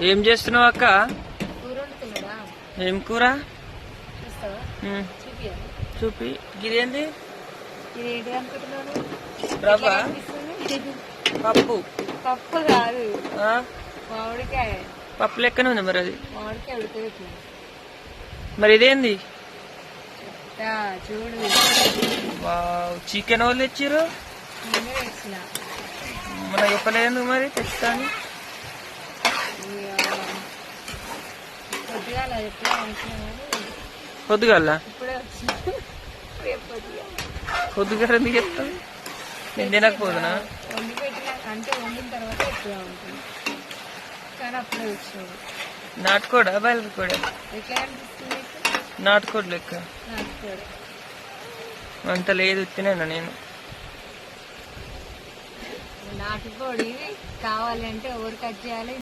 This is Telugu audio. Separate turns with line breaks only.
ఏం చేస్తున్నావు అక్క? ఏం కూర? చూపి. ఇదేంది? రవ్వ? పప్పు?
పప్పు కాదు, మామిడికాయ.
పప్పు లెక్కనే ఉంది మరి అది.
మామిడికాయ ఉడకబెట్టింది.
మరి ఇదేంది?
చూడు,
చికెన్ వాళ్ళు తెచ్చిర్రు. మన చెప్పలేదు మరి తెస్తాను. పొద్దుగాల పొద్దుగాల ఎందుకు చెప్తాను? నేను తినకపోదునా?
వండి పెట్టినా అంటే వండిన తర్వాత ఎక్కువ ఉంటుంది కానీ అప్పుడే వచ్చాడు.
నాటుకోడా బయలు కూడా?
ఎట్లా అనిపిస్తుంది?
నాటుకోడు లెక్క.
నాటుకోడు
అంత లేదు, తినేనా నేను.
నాటుకోడి కావాలంటే ఎవరు కట్ చేయాలి?